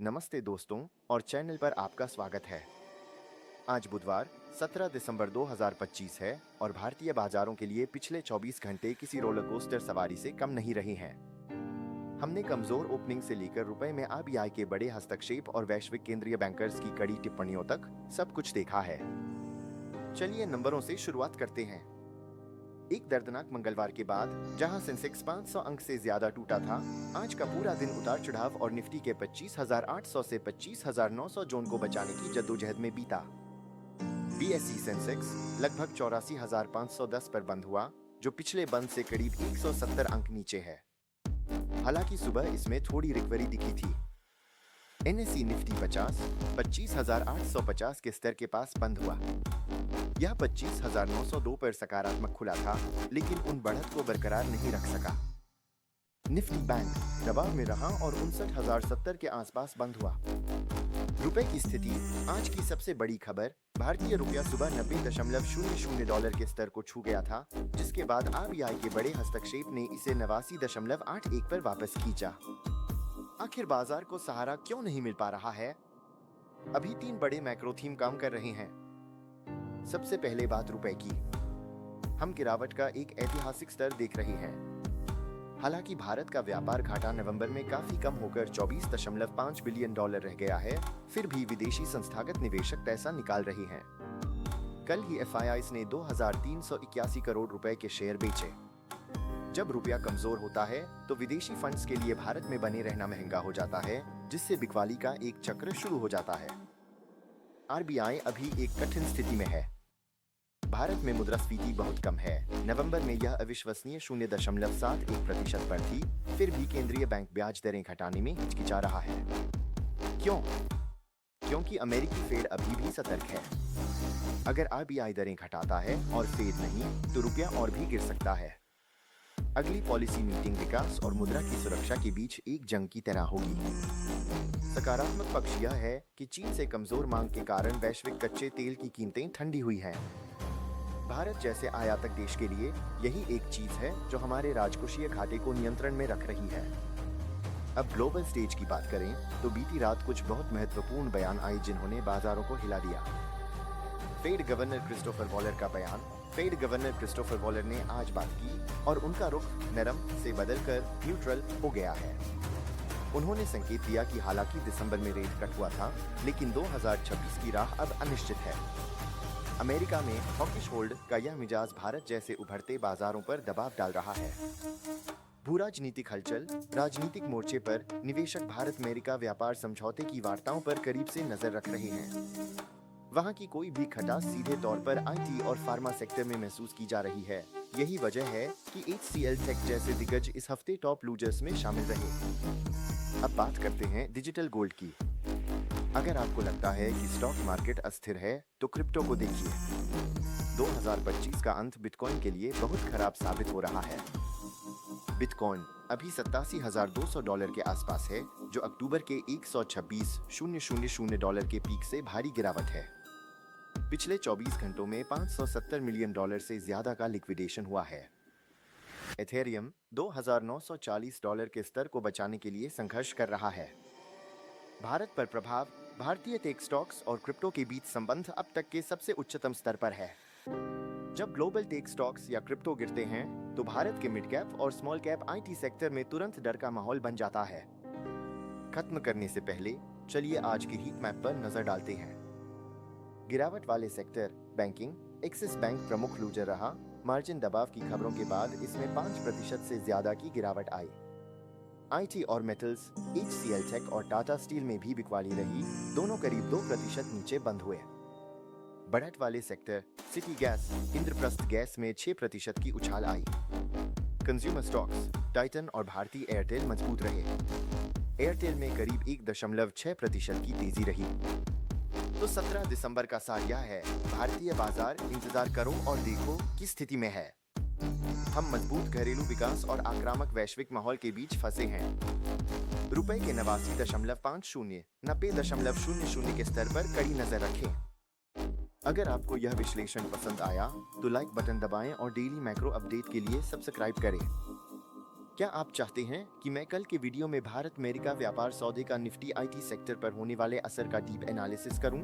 नमस्ते दोस्तों और चैनल पर आपका स्वागत है। आज बुधवार 17 दिसंबर 2025 है और भारतीय बाजारों के लिए पिछले 24 घंटे किसी रोलर कोस्टर सवारी से कम नहीं रहे हैं। हमने कमजोर ओपनिंग से लेकर रुपए में आरबीआई के बड़े हस्तक्षेप और वैश्विक केंद्रीय बैंकर्स की कड़ी टिप्पणियों तक सब कुछ देखा है। चलिए नंबरों से शुरुआत करते हैं। एक दर्दनाक मंगलवार के बाद जहां सेंसेक्स 500 अंक से ज्यादा टूटा था, आज का पूरा दिन उतार चढ़ाव और निफ्टी के 25,800 से 25,900 जोन को बचाने की जद्दोजहद में बीता। बीएसई सेंसेक्स लगभग 84,510 पर बंद हुआ, जो पिछले बंद से करीब 170 अंक नीचे है। हालांकि सुबह इसमें थोड़ी रिकवरी दिखी थी। एनएसई निफ्टी 25,850 के स्तर के पास बंद हुआ। यह 25,902 पर सकारात्मक खुला था, लेकिन उन बढ़त को बरकरार नहीं रख सका। निफ्टी बैंक दबाव में रहा और 59,070 के आसपास बंद हुआ। रुपए की स्थिति आज की सबसे बड़ी खबर। भारतीय रुपया सुबह 90.00 डॉलर के स्तर को छू गया था, जिसके बाद आरबीआई के बड़े हस्तक्षेप ने इसे 89.81 पर वापस खींचा। आखिर बाजार को सहारा क्यों नहीं मिल पा रहा है? अभी 3 बड़े मैक्रो थीम काम कर रहे हैं। सबसे पहले बात रुपए की। हम गिरावट का एक ऐतिहासिक स्तर देख रहे हैं। हालांकि भारत का व्यापार घाटा नवंबर में काफी कम होकर 24.5 बिलियन डॉलर रह गया है, फिर भी विदेशी संस्थागत निवेशक पैसा निकाल रहे हैं। कल ही एफआईआई ने 2,381 करोड़ रुपए के शेयर बेचे। जब रुपया कमजोर होता है तो विदेशी फंड्स के लिए भारत में बने रहना महंगा हो जाता है, जिससे बिकवाली का एक चक्र शुरू हो जाता है। आरबीआई अभी एक कठिन स्थिति में है। भारत में मुद्रास्फीति बहुत कम है। नवंबर में यह अविश्वसनीय 0.71% पर थी, फिर भी केंद्रीय बैंक ब्याज दरें घटाने में हिचकिचा रहा है। क्यों? क्योंकि अमेरिकी फेड अभी भी सतर्क है। अगर आरबीआई दरें घटाता है और फेड नहीं, तो रुपया और भी गिर सकता है। अगली पॉलिसी मीटिंग विकास और मुद्रा की सुरक्षा के बीच एक जंग की तरह होगी। सकारात्मक पक्ष यह है कि चीन से कमजोर मांग के कारण वैश्विक कच्चे तेल की कीमतें ठंडी हुई हैं। भारत जैसे आयातक देश के लिए यही एक चीज है जो हमारे राजकोषीय घाटे को नियंत्रण में रख रही है। अब ग्लोबल स्टेज की बात करें तो बीती रात कुछ बहुत महत्वपूर्ण बयान आए जिन्होंने बाजारों को हिला दिया। फेड गवर्नर क्रिस्टोफर वॉलर का बयान। फेड गवर्नर क्रिस्टोफर वॉलर ने आज बात की और उनका रुख नरम से बदलकर न्यूट्रल हो गया है। उन्होंने संकेत दिया कि हालांकि दिसंबर में रेट कट हुआ था, लेकिन 2026 की राह अब अनिश्चित है। अमेरिका में हॉकिश होल्ड का यह मिजाज भारत जैसे उभरते बाजारों पर दबाव डाल रहा है। भू-राजनीतिक हलचल। राजनीतिक मोर्चे पर निवेशक भारत अमेरिका व्यापार समझौते की वार्ताओं पर करीब से नजर रख रहे हैं। वहां की कोई भी खटास सीधे तौर पर आईटी और फार्मा सेक्टर में महसूस की जा रही है। यही वजह है कि HCL टेक जैसे दिग्गज इस हफ्ते टॉप लूजर्स में शामिल रहे। अब बात करते हैं डिजिटल गोल्ड की। अगर आपको लगता है कि स्टॉक मार्केट अस्थिर है, तो क्रिप्टो को देखिए। 2025 का अंत बिटकॉइन के लिए बहुत खराब साबित हो रहा है। बिटकॉइन अभी $87,200 के आसपास है, जो अक्टूबर के 126,000 डॉलर के पीक से भारी गिरावट है। पिछले 24 घंटों में $570 मिलियन से ज्यादा का लिक्विडेशन हुआ है। एथेरियम $2,940 के स्तर को बचाने के लिए संघर्ष कर रहा है। भारत पर प्रभाव। भारतीय टेक स्टॉक्स और क्रिप्टो के बीच संबंध अब तक के सबसे उच्चतम स्तर पर है। जब ग्लोबल टेक स्टॉक्स या क्रिप्टो गिरते हैं, तो भारत के मिड कैप और स्मॉल कैप आईटी सेक्टर में तुरंत डर का माहौल बन जाता है। खत्म करने से पहले चलिए आज की हीट मैप पर नजर डालते हैं। गिरावट वाले सेक्टर। बैंकिंग। एक्सिस बैंक प्रमुख लूजर रहा। मार्जिन दबाव की खबरों के बाद इसमें 5% से ज्यादा की गिरावट आई। आईटी और मेटल्स। HCL टेक और टाटा स्टील में भी बिकवाली रही, दोनों करीब 2% नीचे बंद हुए। बढ़त वाले sector. City gas. Indraprastha gas में 6% की उछाल आई। Consumer stocks. टाइटन और भारती एयरटेल मजबूत रहे। एयरटेल में करीब 1.6% की तेजी रही। तो 17 दिसंबर का सार यह है, भारतीय बाजार इंतजार करो और देखो की स्थिति में है। हम मजबूत घरेलू विकास और आक्रामक वैश्विक माहौल के बीच फंसे हैं। रुपए के 89.50 90.00 के स्तर पर कड़ी नजर रखें। अगर आपको यह विश्लेषण पसंद आया तो लाइक बटन दबाएं और डेली मैक्रो अपडेट के लिए सब्सक्राइब करें। क्या आप चाहते हैं कि मैं कल के वीडियो में भारत अमेरिका व्यापार सौदे का निफ्टी आईटी सेक्टर पर होने वाले असर का डीप एनालिसिस करूं?